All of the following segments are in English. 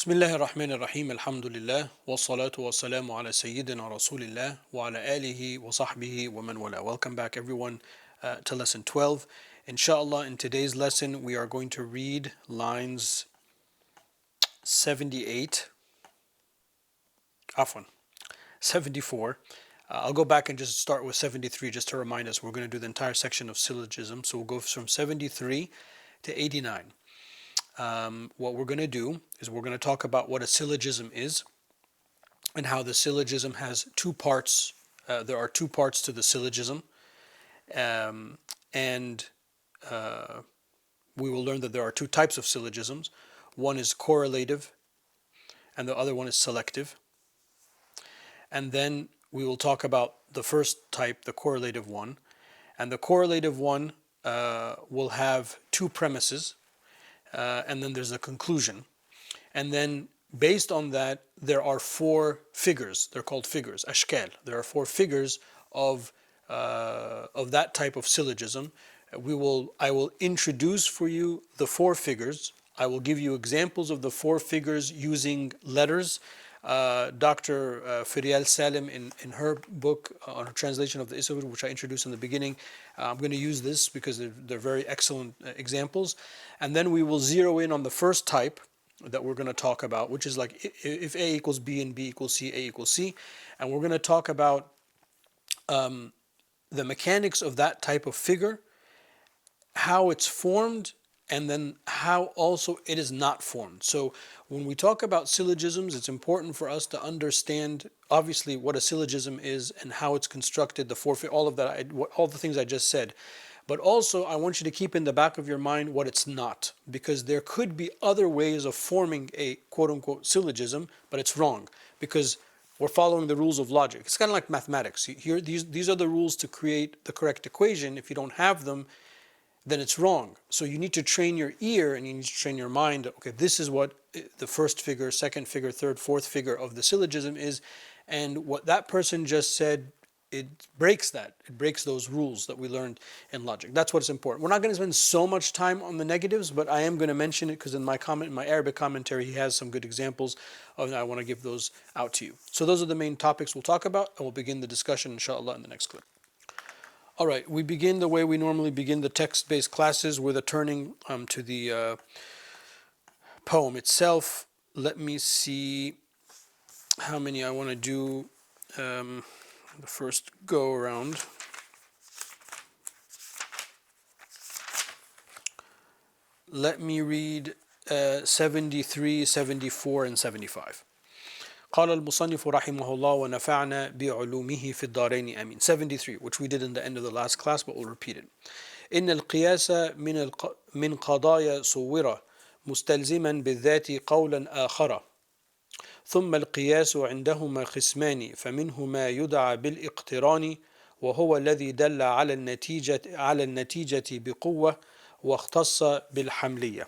بسم الله الرحمن الرحيم الحمد لله والصلاة والسلام على سيدنا رسول الله وعلى آله وصحبه ومن والاه. Welcome back everyone to lesson 12. Inshallah, in today's lesson we are going to read lines 78, afwan, 74. I'll go back and just start with 73 just to remind us we're going to do the entire section of syllogism. So we'll go from 73 to 89. What we're going to do is we're going to talk about what a syllogism is and how the syllogism has two parts. There are two parts to the syllogism, and we will learn that there are two types of syllogisms. One is correlative, and the other one is selective. And then we will talk about the first type, the correlative one. And the correlative one will have two premises, and then there's a conclusion. And then based on that, there are four figures. They're called figures, ashkal. There are four figures of that type of syllogism. I will introduce for you the four figures. I will give you examples of the four figures using letters. Dr. Firial Salim, in her book on her translation of the Isra, which I introduced in the beginning, I'm going to use this because they're very excellent examples. And then we will zero in on the first type that we're going to talk about, which is like if A equals B and B equals C, A equals C. And we're going to talk about the mechanics of that type of figure, how it's formed, and then how also it is not formed. So when we talk about syllogisms, it's important for us to understand obviously what a syllogism is and how it's constructed, the four, all of that, all the things I just said. But also I want you to keep in the back of your mind what it's not, because there could be other ways of forming a quote-unquote syllogism, but it's wrong because we're following the rules of logic. It's kind of like mathematics. Here, these are the rules to create the correct equation. If you don't have them, then it's wrong. So you need to train your ear and you need to train your mind. Okay, this is what the first figure, second figure, third, fourth figure of the syllogism is. And what that person just said, it breaks that. It breaks those rules that we learned in logic. That's what's important. We're not going to spend so much time on the negatives, but I am going to mention it because in my Arabic commentary, he has some good examples of, I want to give those out to you. So those are the main topics we'll talk about, and we'll begin the discussion, inshallah, in the next clip. All right, we begin the way we normally begin the text-based classes with a turning to the poem itself. Let me see how many I want to do the first go around. Let me read 73, 74, and 75. قال المصنف رحمه الله ونفعنا بعلومه في الدارين آمين. 73, which we did in the end of the last class, but we'll repeat it. إن القياس من قضايا صورة مستلزما بالذات قولا آخر. ثم القياس عندهما قسمان فمنه ما يدعى بالاقتران وهو الذي دل على النتيجة بقوة واختص بالحملية.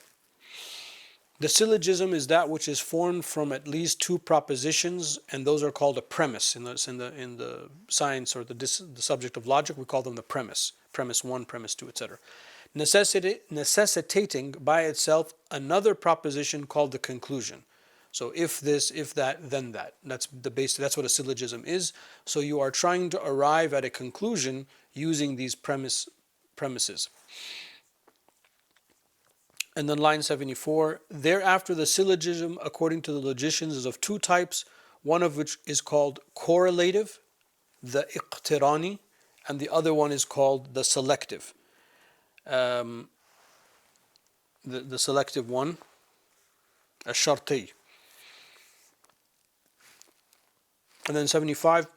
The syllogism is that which is formed from at least two propositions, and those are called a premise. In the science or the subject of logic, we call them the premise. Premise 1, premise 2, etc. Necessitating by itself another proposition called the conclusion. So if this, if that, then that. That's the base. That's what a syllogism is. So you are trying to arrive at a conclusion using these premises. And then line 74, thereafter the syllogism according to the logicians is of two types, one of which is called correlative, the iqtirani, and the other one is called the selective. The selective one, ash-sharti. And then 75,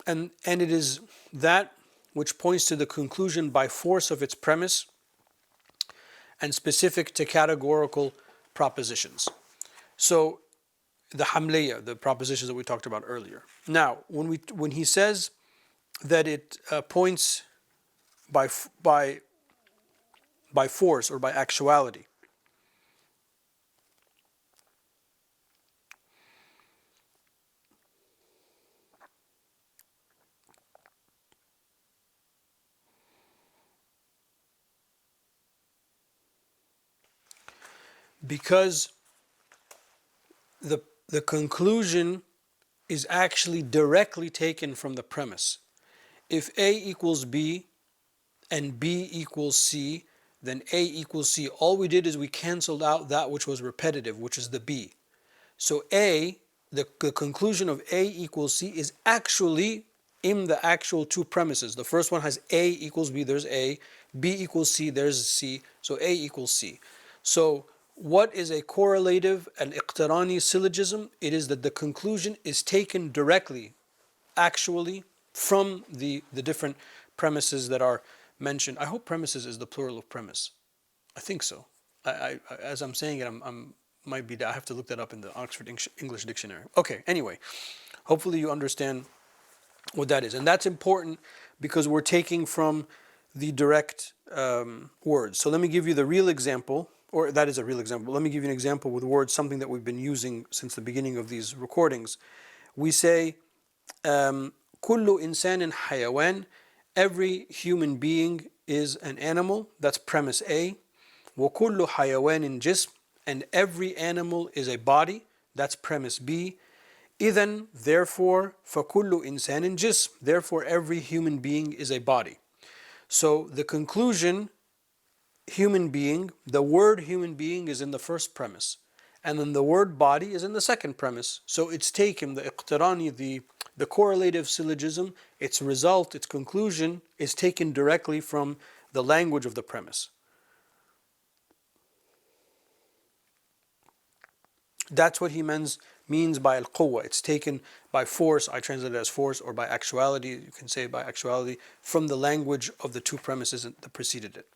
and it is that which points to the conclusion by force of its premise and specific to categorical propositions. So the hamliya, the propositions that we talked about earlier. Now, when he says that it points by force or by actuality, because the conclusion is actually directly taken from the premise. If A equals B and B equals C, then A equals C. All we did is we canceled out that which was repetitive, which is the B. So the conclusion of A equals C is actually in the actual two premises. The first one has A equals B, there's A. B equals C, there's C. So A equals C. So what is a correlative and iqtirani syllogism? It is that the conclusion is taken directly, actually, from the different premises that are mentioned. I hope premises is the plural of premise. I think so. As I'm saying it, might be. I have to look that up in the Oxford English Dictionary. Okay. Anyway, hopefully you understand what that is, and that's important because we're taking from the direct words. So let me give you the real example, or that is a real example. Let me give you an example with words, something that we've been using since the beginning of these recordings. We say, كل إنسان حيوان. Every human being is an animal. That's premise A. وكل حيوان جسم. And every animal is a body. That's premise B. إذن, therefore, فكل إنسان جسم. Therefore, every human being is a body. So the conclusion, human being, the word human being is in the first premise. And then the word body is in the second premise. So it's taken, the iqtirani, the correlative syllogism, its result, its conclusion is taken directly from the language of the premise. That's what he means by al-quwwa. It's taken by force. I translate it as force, or by actuality. You can say by actuality, from the language of the two premises that preceded it.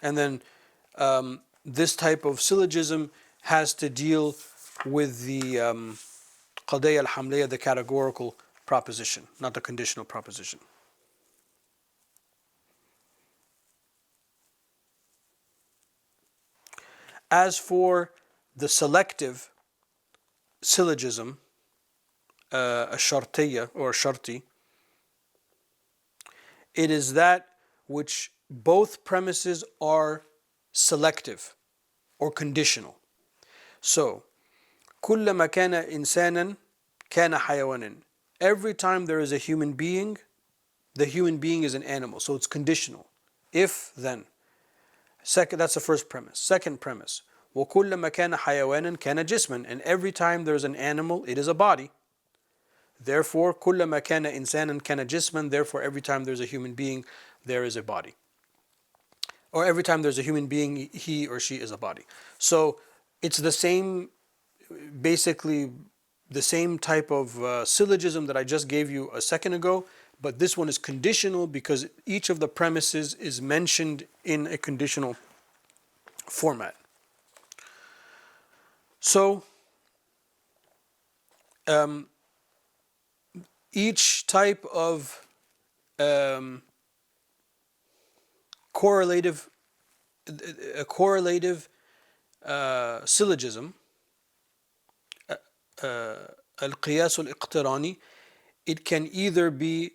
And then this type of syllogism has to deal with the qadaya al-hamliya, the categorical proposition, not the conditional proposition. As for the selective syllogism, a shartiyya or sharti, it is that which both premises are selective or conditional. So, كلما كان إنسانا كان حيوانا. Every time there is a human being, the human being is an animal. So it's conditional. If, then. Second, that's the first premise. Second premise, وكلما كان حيوانا كان جسما. And every time there's an animal, it is a body. Therefore, كلما كان إنسانا كان جسما. Therefore, every time there's a human being, there is a body. Or every time there's a human being, he or she is a body. So it's the same, basically the same type of syllogism that I just gave you a second ago, but this one is conditional because each of the premises is mentioned in a conditional format. So each type of correlative syllogism, القياس الاقتراني, it can either be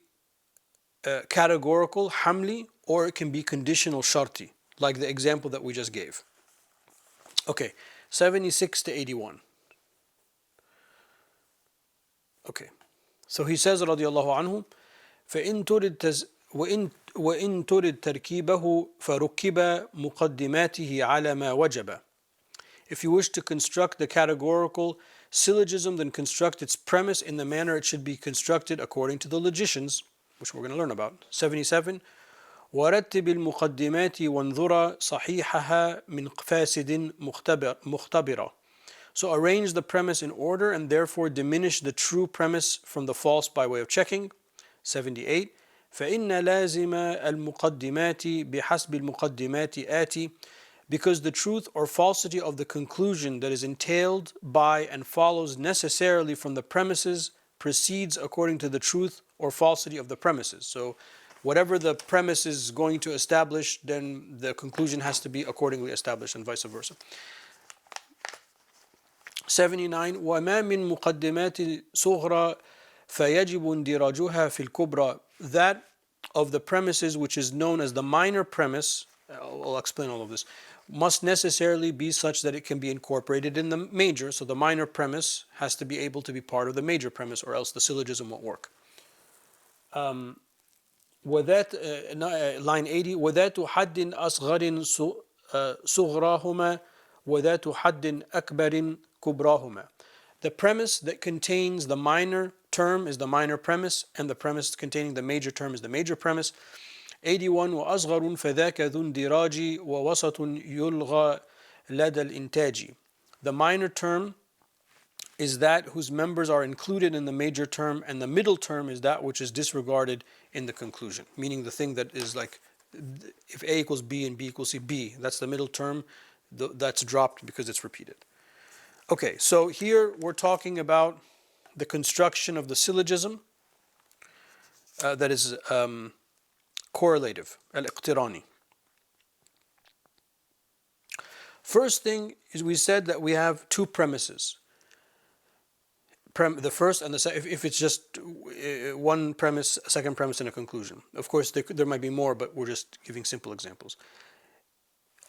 categorical hamli, or it can be conditional sharti, like the example that we just gave. Okay, 76 to 81. Okay, so he says رضي الله عنه, فإن ترد وإن ترد تركيبه فركب مقدماته على ما وجب. If you wish to construct the categorical syllogism, then construct its premise in the manner it should be constructed according to the logicians, which we're going to learn about. 77. ورتب المقدمات وانظر صحيحها من فاسد مختبرة. So arrange the premise in order and therefore diminish the true premise from the false by way of checking. 78. فإن لازم المقدمات بحسب المقدمات آتي. Because the truth or falsity of the conclusion that is entailed by and follows necessarily from the premises proceeds according to the truth or falsity of the premises. So whatever the premise is going to establish, then the conclusion has to be accordingly established, and vice versa. 79. وما من مقدمات صغرى فيجب اندراجها في الكبرى. That of the premises which is known as the minor premise, I'll explain all of this, must necessarily be such that it can be incorporated in the major. So the minor premise has to be able to be part of the major premise, or else the syllogism won't work. وذات line 80 وذات حد أصغر صغراهما وذات حد أكبر كبراهما. The premise that contains the minor term is the minor premise, and the premise containing the major term is the major premise. 81 وأصغر فذاك ذو اندراج ووسط يلغى لدى الإنتاج. The minor term is that whose members are included in the major term, and the middle term is that which is disregarded in the conclusion, meaning the thing that is like, if A equals B and B equals C, B, that's the middle term, that's dropped because it's repeated. Okay, so here we're talking about the construction of the syllogism that is correlative, al-iqtirani. First thing is, we said that we have two premises. The first and the second, if it's just one premise, a second premise, and a conclusion. Of course, there might be more, but we're just giving simple examples.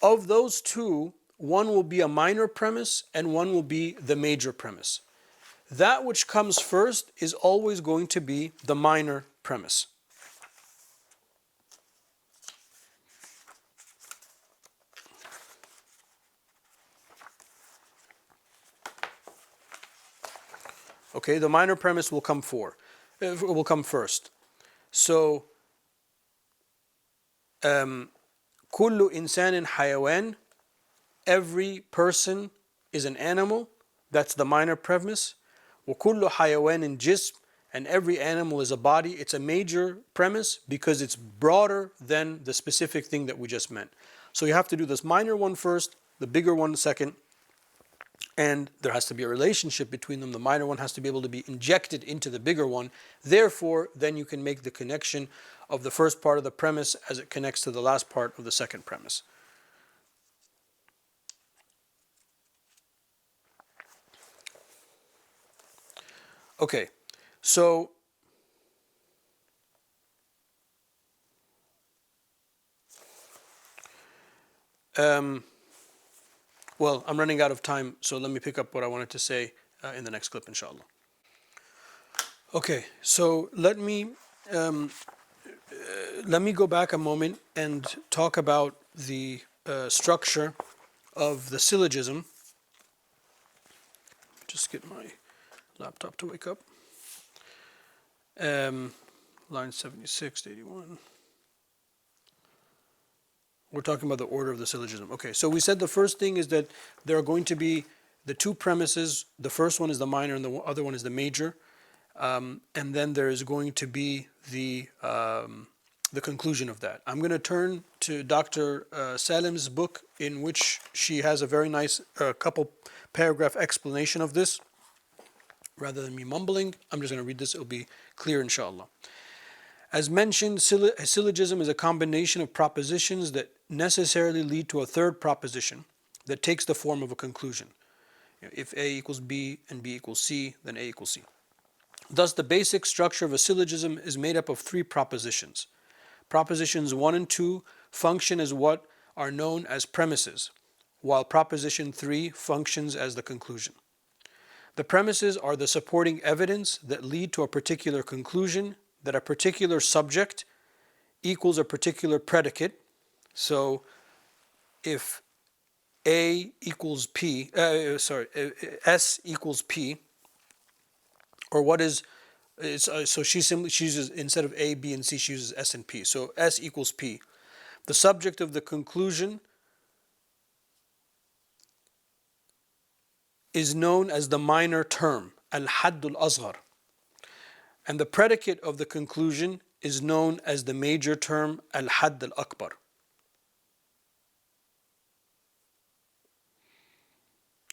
Of those two, one will be a minor premise and one will be the major premise. That which comes first is always going to be the minor premise. Okay, the minor premise will come first. So, كل إنسان حيوان, every person is an animal. That's the minor premise. وكل حيوان جسم, and every animal is a body. It's a major premise because it's broader than the specific thing that we just meant. So you have to do this minor one first, the bigger one second, and there has to be a relationship between them. The minor one has to be able to be injected into the bigger one. Therefore, then you can make the connection of the first part of the premise as it connects to the last part of the second premise. Okay, so well, I'm running out of time, so let me pick up what I wanted to say in the next clip, inshallah. Okay, so let me go back a moment and talk about the structure of the syllogism. Just get my laptop to wake up. Line 76 to 81. We're talking about the order of the syllogism. Okay, so we said the first thing is that there are going to be the two premises. The first one is the minor and the other one is the major. And then there is going to be the conclusion of that. I'm going to turn to Dr. Salim's book, in which she has a very nice couple paragraph explanation of this. Rather than me mumbling, I'm just going to read this. It'll be clear, inshallah. As mentioned, a syllogism is a combination of propositions that necessarily lead to a third proposition that takes the form of a conclusion. If A equals B and B equals C, then A equals C. Thus, the basic structure of a syllogism is made up of three propositions. Propositions 1 and 2 function as what are known as premises, while proposition 3 functions as the conclusion. The premises are the supporting evidence that lead to a particular conclusion, that a particular subject equals a particular predicate. So if A equals P, S equals P, or what is, so she uses, instead of A, B, and C, she uses S and P. So S equals P. The subject of the conclusion is known as the minor term, al-hadd al-asghar. And the predicate of the conclusion is known as the major term, al-hadd al-akbar.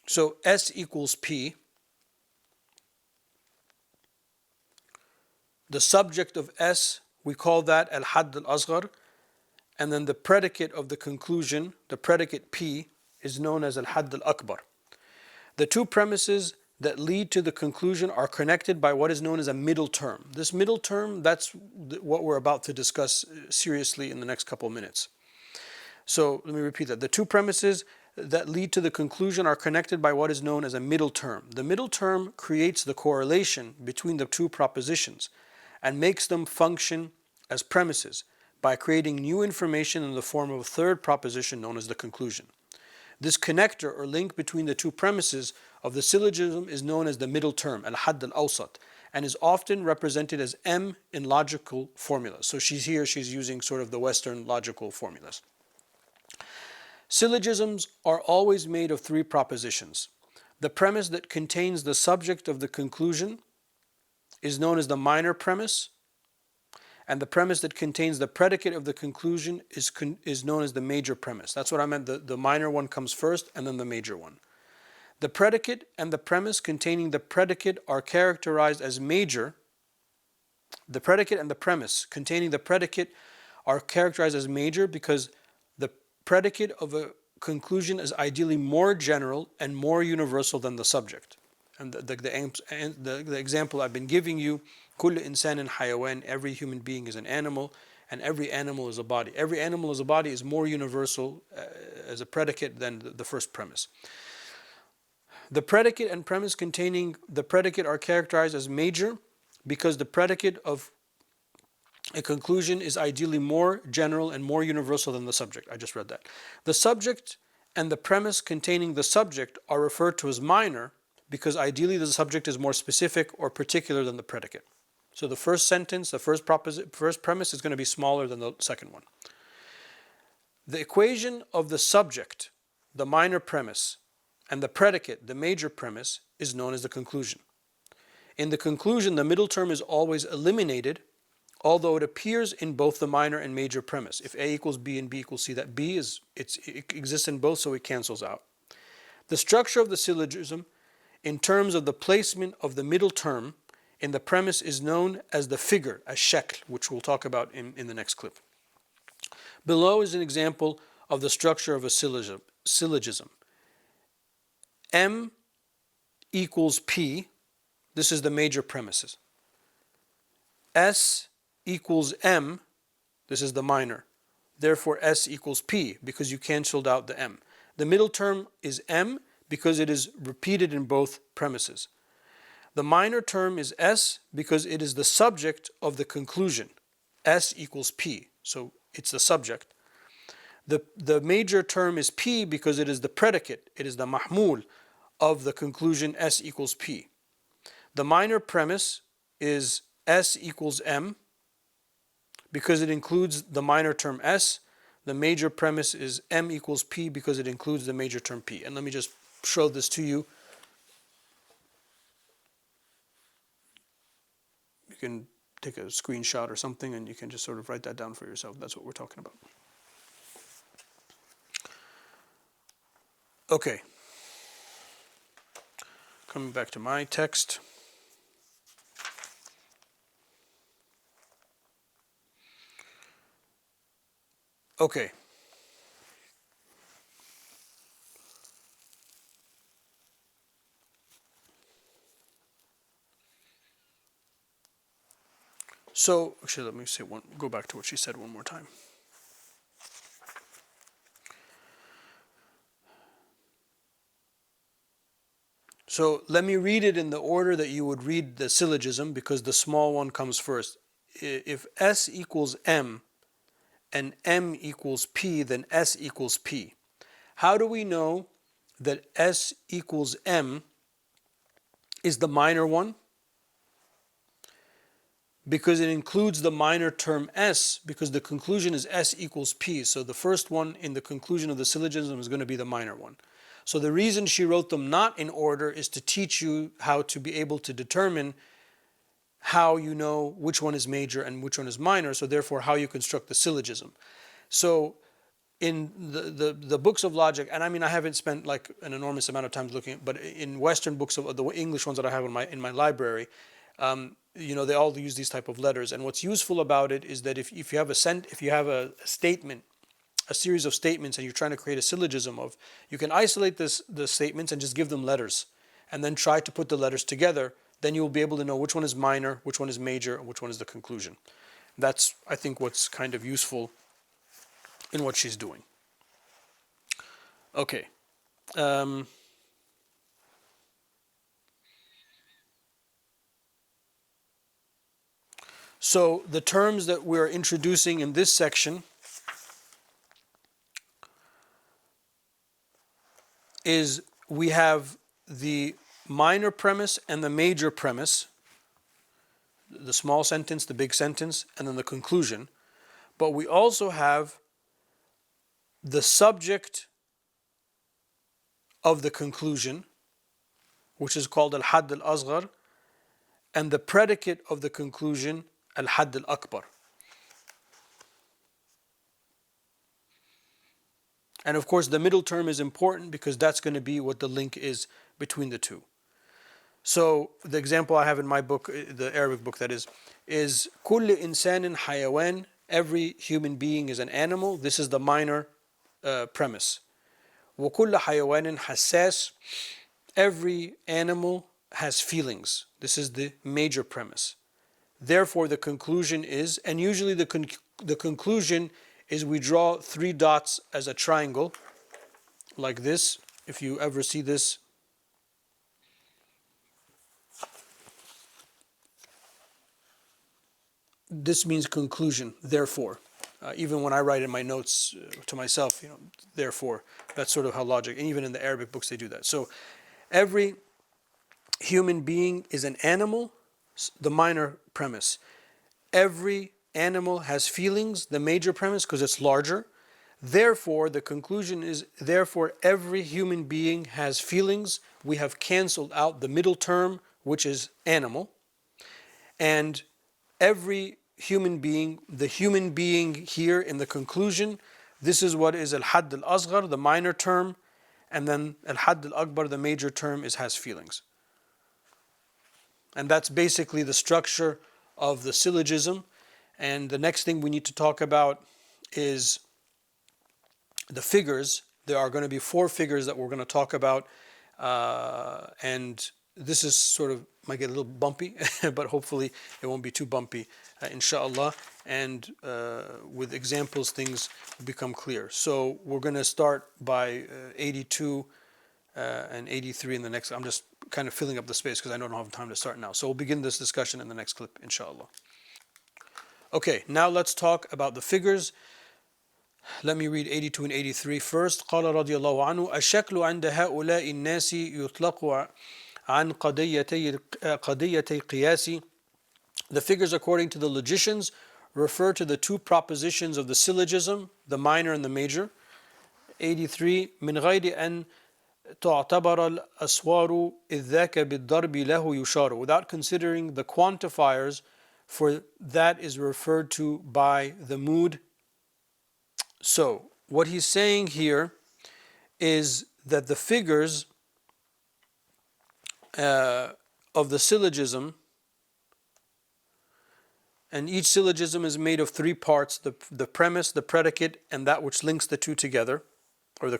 So S equals P. The subject of S, we call that al-hadd al-asghar. And then the predicate of the conclusion, the predicate P, is known as al-hadd al-akbar. The two premises that lead to the conclusion are connected by what is known as a middle term. This middle term, that's what we're about to discuss seriously in the next couple of minutes. So let me repeat that. The two premises that lead to the conclusion are connected by what is known as a middle term. The middle term creates the correlation between the two propositions and makes them function as premises by creating new information in the form of a third proposition known as the conclusion. This connector or link between the two premises of the syllogism is known as the middle term, al-hadd al-awsat, and is often represented as M in logical formulas. So she's using sort of the Western logical formulas. Syllogisms are always made of three propositions. The premise that contains the subject of the conclusion is known as the minor premise, and the premise that contains the predicate of the conclusion is known as the major premise. That's what I meant. The minor one comes first and then the major one. The predicate and the premise containing the predicate are characterized as major. The predicate and the premise containing the predicate are characterized as major because the predicate of a conclusion is ideally more general and more universal than the subject. And the example I've been giving you, كل إنسان حيوان, every human being is an animal, and every animal is a body. Every animal is a body is more universal as a predicate than the first premise. The predicate and premise containing the predicate are characterized as major because the predicate of a conclusion is ideally more general and more universal than the subject. I just read that. The subject and the premise containing the subject are referred to as minor because ideally the subject is more specific or particular than the predicate. So the first sentence, the first premise is going to be smaller than the second one. The equation of the subject, the minor premise, and the predicate, the major premise, is known as the conclusion. In the conclusion, the middle term is always eliminated, although it appears in both the minor and major premise. If A equals B and B equals C, that B it exists in both, so it cancels out. The structure of the syllogism, in terms of the placement of the middle term in the premise, is known as the figure, as shakl, which we'll talk about in the next clip. Below is an example of the structure of a syllogism. M equals P, this is the major premises. S equals M, this is the minor. Therefore S equals P, because you cancelled out the M. The middle term is M because it is repeated in both premises. The minor term is S because it is the subject of the conclusion. S equals P, so it's the subject. The major term is P because it is the predicate, it is the mahmul of the conclusion S equals P. The minor premise is S equals M because it includes the minor term S. The major premise is M equals P because it includes the major term P. And let me just show this to you. You can take a screenshot or something and you can just sort of write that down for yourself. That's what we're talking about. Okay. Coming back to my text. Okay. So, actually, let me go back to what she said one more time. So let me read it in the order that you would read the syllogism because the small one comes first. If S equals M and M equals P, then S equals P. How do we know that S equals M is the minor one? Because it includes the minor term S, because the conclusion is S equals P. So the first one in the conclusion of the syllogism is going to be the minor one. So the reason she wrote them not in order is to teach you how to be able to determine how you know which one is major and which one is minor, so therefore how you construct the syllogism. So in the books of logic, and I mean I haven't spent like an enormous amount of time looking, but in Western books, of the English ones that I have in my library, they all use these type of letters. And what's useful about it is that if you have a statement, a series of statements, and you're trying to create a syllogism of, you can isolate the statements and just give them letters. and then try to put the letters together. Then you'll be able to know which one is minor, which one is major, and which one is the conclusion. That's, I think, what's kind of useful in what she's doing. Okay. So the terms that we're introducing in this section is we have the minor premise and the major premise, the small sentence, the big sentence, and then the conclusion. But we also have the subject of the conclusion, which is called al-hadd al-asghar, and the predicate of the conclusion, al-hadd al-akbar. And of course, the middle term is important because that's going to be what the link is between the two. So the example I have in my book, the Arabic book that is كل إنسان حيوان, every human being is an animal. This is the minor premise. وكل حيوان حساس, every animal has feelings. This is the major premise. Therefore, the conclusion is, and usually the conclusion is we draw 3 dots as a triangle, like this. If you ever see this, this means conclusion, therefore. Even when I write in my notes to myself, therefore, that's sort of how logic, and even in the Arabic books they do that. So every human being is an animal, the minor premise. Every animal has feelings, the major premise, because it's larger. Therefore, the conclusion is, therefore, every human being has feelings. We have canceled out the middle term, which is animal. And every human being, the human being here in the conclusion, this is what is al-hadd al-asghar, the minor term, and then al-hadd al-akbar, the major term, has feelings. And that's basically the structure of the syllogism. And the next thing we need to talk about is the figures. There are going to be 4 figures that we're going to talk about, and this is sort of, might get a little bumpy, but hopefully it won't be too bumpy, inshallah. And with examples, things will become clear. So we're going to start by 82 and 83 in the next. I'm just kind of filling up the space because I don't have time to start now. So we'll begin this discussion in the next clip, inshallah. Okay, now let's talk about the figures. Let me read 82 and 83 first. قال رضي الله عنه الشكل عند هؤلاء الناس يطلق عن قضيتي قياس. The figures according to the logicians refer to the 2 propositions of the syllogism, the minor and the major. 83 من غير أن تعتبر الأسوار إذ ذاك بالضرب له يشار, without considering the quantifiers, for that is referred to by the mood. So what he's saying here is that the figures of the syllogism, and each syllogism is made of 3 parts: the premise, the predicate, and that which links the 2 together, or the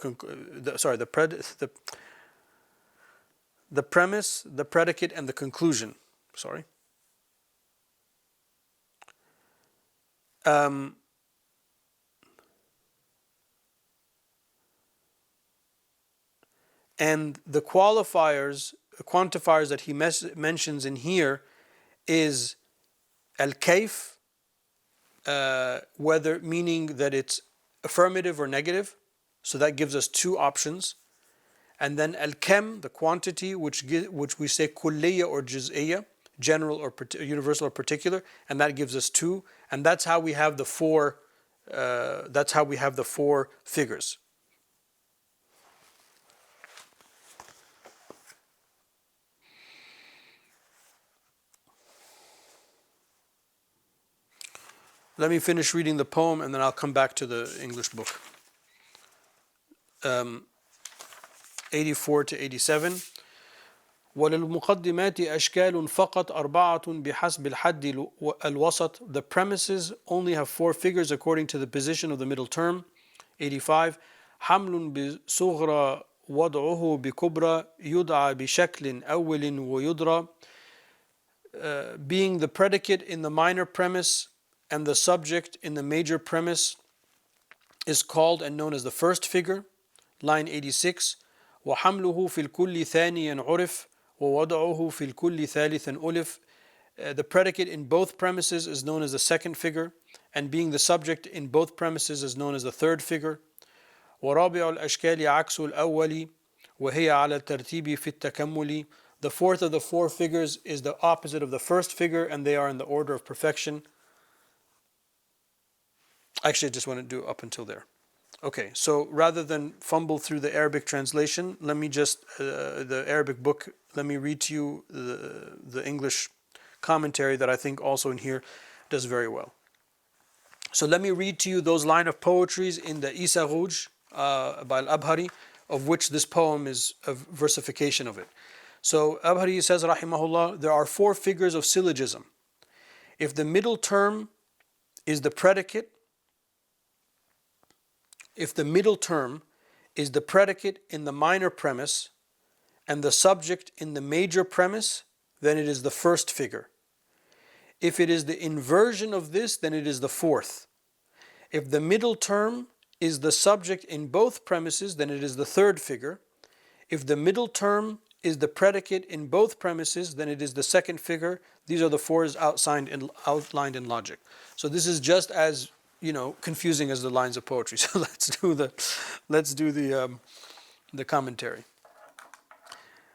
premise, the predicate, and the conclusion. And the quantifiers that he mentions in here is al-kayf, whether, meaning that it's affirmative or negative. So that gives us 2 options. And then al-kam, the quantity, which we say kulliya or juz'iyya, general or universal or particular, and that gives us 2. And that's how we have the 4. That's how we have the 4 figures. Let me finish reading the poem and then I'll come back to the English book. 84 to 87. وللمقدمات أشكال فقط 4 بحسب الحد الوسط. The premises only have 4 figures according to the position of the middle term. 85. حمل بصغرى وضعه بكبرى يدعى بشكل أول ويدرى. Being the predicate in the minor premise and the subject in the major premise is called and known as the first figure. Line 86. وحمله في الكل ثانيا عرف ووضعه في الكل ثالثا ألف. The predicate in both premises is known as the second figure, and being the subject in both premises is known as the third figure. ورابع الأشكال عكس الأول وهي على الترتيب في التكمل. The fourth of the four figures is the opposite of the first figure, and they are in the order of perfection. Actually, I just want to do up until there. Okay, so rather than fumble through the Arabic translation, let me just, the Arabic book, let me read to you the English commentary that I think also in here does very well. So let me read to you those line of poetries in the Isa Rouj by Al-Abhari, of which this poem is a versification of it. So Abhari says, rahimahullah, there are four figures of syllogism. If the middle term is the predicate, in the minor premise and the subject in the major premise, then it is the first figure. If it is the inversion of this, then it is the fourth. If the middle term is the subject in both premises, then it is the third figure. If the middle term is the predicate in both premises, then it is the second figure. These are the fours outlined in logic. So this is just as, confusing as the lines of poetry. So let's do the commentary.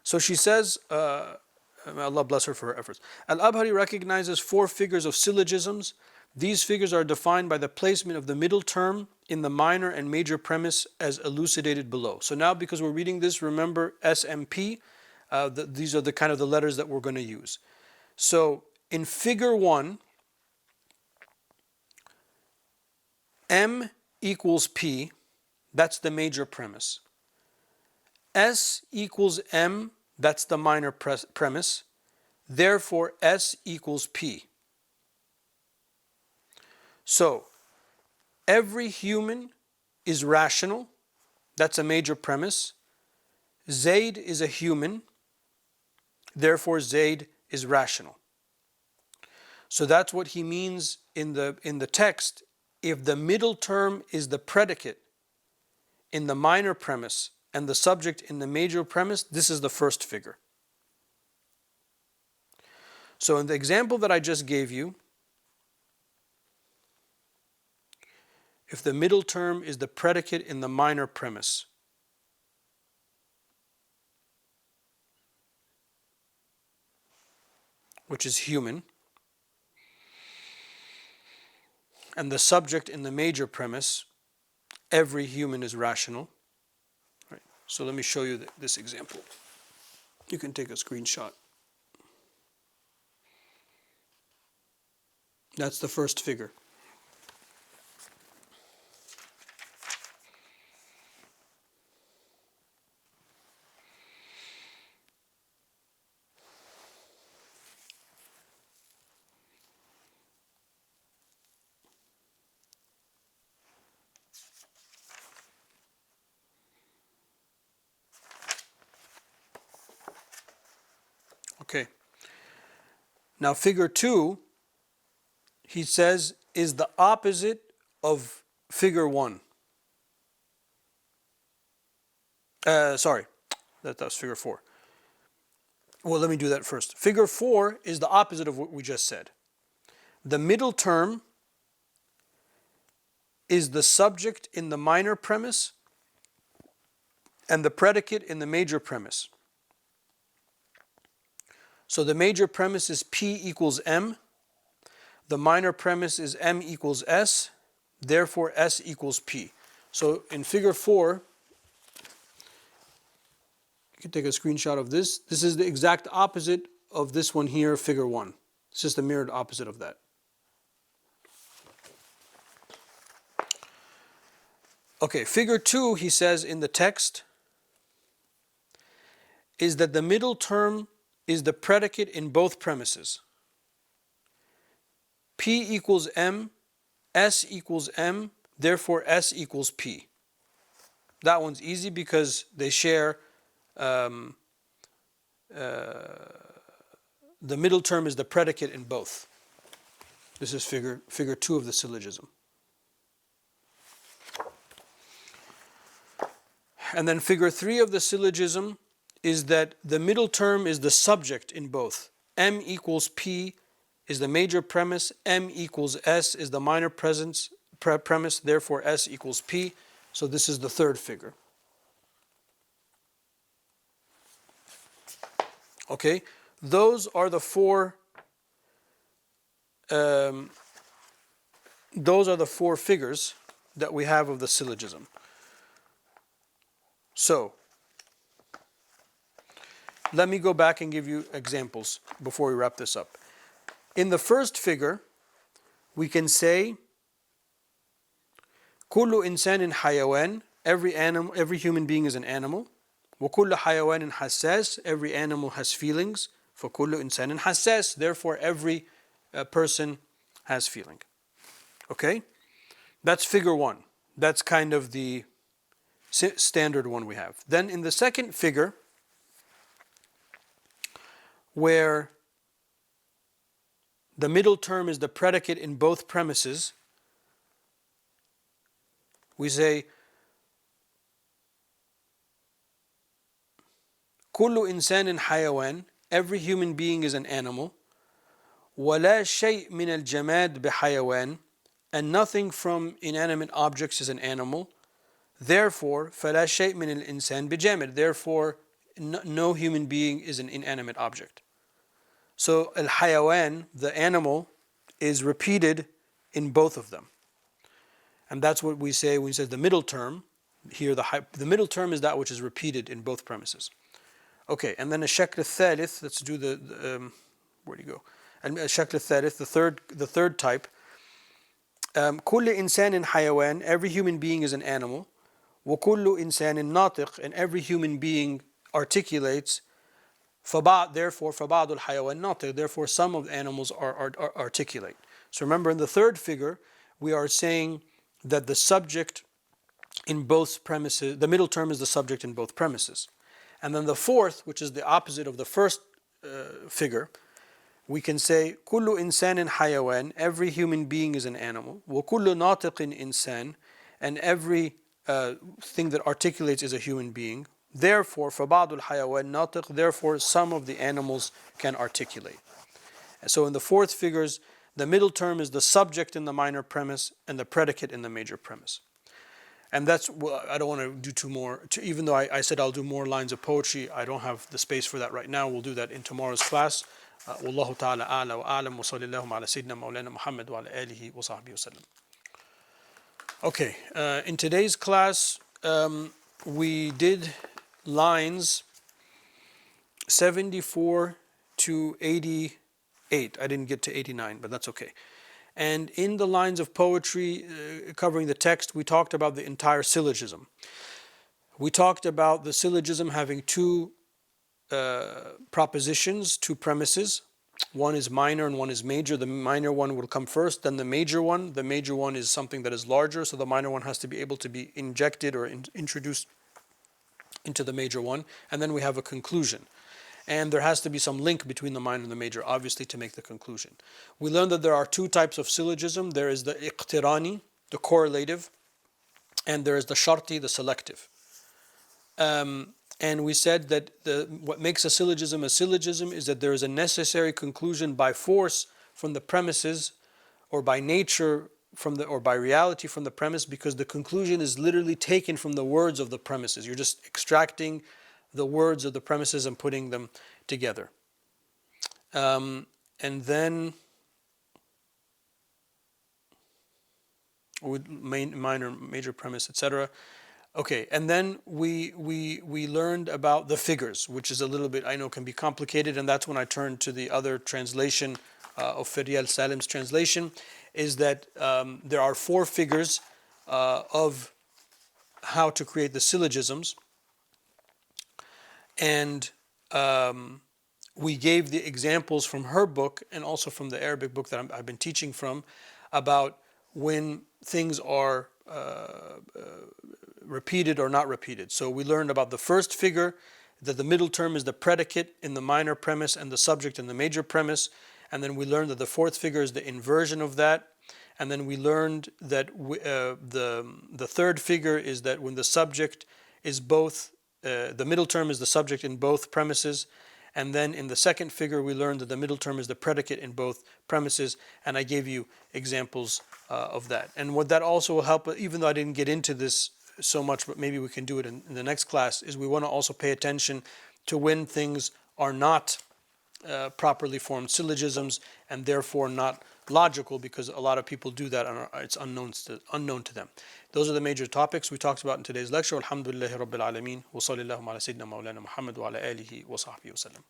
So she says, Allah bless her for her efforts. Al-Abhari recognizes four figures of syllogisms. These figures are defined by the placement of the middle term in the minor and major premise as elucidated below. So now, because we're reading this, remember SMP, these are the kind of the letters that we're going to use. So in figure 1, M equals P, that's the major premise. S equals M, that's the minor premise. Therefore, S equals P. So, every human is rational. That's a major premise. Zayd is a human. Therefore, Zayd is rational. So that's what he means in the text. If the middle term is the predicate in the minor premise and the subject in the major premise, this is the first figure. So in the example that I just gave you, if the middle term is the predicate in the minor premise, which is human, and the subject in the major premise, every human is rational. Right. So let me show you this example. You can take a screenshot. That's the first figure. Okay. Now figure 2, he says, is the opposite of figure 1. Sorry, that was figure 4. Well, let me do that first. Figure 4 is the opposite of what we just said. The middle term is the subject in the minor premise and the predicate in the major premise. So the major premise is P equals M. The minor premise is M equals S. Therefore, S equals P. So in figure 4, you can take a screenshot of this. This is the exact opposite of this one here, figure 1. It's just the mirrored opposite of that. Okay, figure 2, he says in the text, is that the middle term is the predicate in both premises. P equals M, S equals M, therefore S equals P. That one's easy because they share the middle term is the predicate in both. This is figure 2 of the syllogism. And then figure 3 of the syllogism is that the middle term is the subject in both. M equals P is the major premise, M equals S is the minor premise, therefore S equals P. So this is the third figure. Okay, those are the four figures that we have of the syllogism. So let me go back and give you examples before we wrap this up. In the first figure, we can say كل إنسان حيوان, every human being is an animal. وكل حيوان حساس, every animal has feelings. فكل إنسان حساس, therefore every person has feeling. Okay? That's figure 1. That's kind of the standard one we have. Then in the second figure, where the middle term is the predicate in both premises, we say كل إنسان حيوان, every human being is an animal. ولا شيء من الجماد بحيوان, and nothing from inanimate objects is an animal. Therefore فلا شيء من الإنسان بجامد, therefore no human being is an inanimate object. So al-hayawan, the animal, is repeated in both of them. And that's what we say when we say the middle term. Here the middle term is that which is repeated in both premises. Okay, and then الشكل الثالث, let's do where do you go? الشكل الثالث, the third type. كل إنسان حيوان, every human being is an animal. وكل إنسان ناطق, and every human being articulates. Therefore فبعض الحيوان ناطق, therefore some of the animals are articulate. So remember, in the third figure, we are saying that the subject in both premises, the middle term is the subject in both premises. And then the fourth, which is the opposite of the first figure, we can say كل إنسان حيوان, every human being is an animal. وكل ناطق إنسان, and every thing that articulates is a human being. Therefore فبعض الحيوان ناطق, therefore some of the animals can articulate. So in the fourth figures, the middle term is the subject in the minor premise and the predicate in the major premise. And that's, well, I don't want to do two more, even though I said I'll do more lines of poetry, I don't have the space for that right now. We'll do that in tomorrow's class. Wallahu ta'ala a'la wa a'lam wa sallallahu ala sayyidina maulana Muhammad wa ala alihi wa sahbihi wa sallam. Okay, in today's class, we did lines 74 to 88. I didn't get to 89, but that's okay. And in the lines of poetry covering the text, we talked about the entire syllogism. We talked about the syllogism having two propositions, two premises. One is minor and one is major. The minor one will come first, then the major one. The major one is something that is larger, so the minor one has to be able to be injected or introduced into the major one. And then we have a conclusion. And there has to be some link between the minor and the major, obviously, to make the conclusion. We learned that there are two types of syllogism. There is the iqtirani, the correlative, and there is the sharti, the selective. And we said that what makes a syllogism is that there is a necessary conclusion by force from the premises, or by nature or by reality from the premise, because the conclusion is literally taken from the words of the premises. You're just extracting the words of the premises and putting them together. And then with minor, major premise, etc. Okay, and then we learned about the figures, which is a little bit, I know, can be complicated, and that's when I turned to the other translation of Feryal Salim's translation, is that there are four figures of how to create the syllogisms. And we gave the examples from her book and also from the Arabic book that I've been teaching from, about when things are repeated or not repeated. So we learned about the first figure, that the middle term is the predicate in the minor premise and the subject in the major premise. And then we learned that the fourth figure is the inversion of that. And then we learned that the third figure is that when the subject is both, the middle term is the subject in both premises. And then in the second figure, we learned that the middle term is the predicate in both premises. And I gave you examples of that. And what that also will help, even though I didn't get into this so much, but maybe we can do it in the next class, is we want to also pay attention to when things are not properly formed syllogisms and therefore not logical, because a lot of people do that and it's unknown to them. Those are the major topics we talked about in today's lecture. Alhamdulillahi Rabbil Alameen. Wa sallallahu ala Sayyidina Mawlana Muhammad wa ala alihi wa sahbihi wa sallam.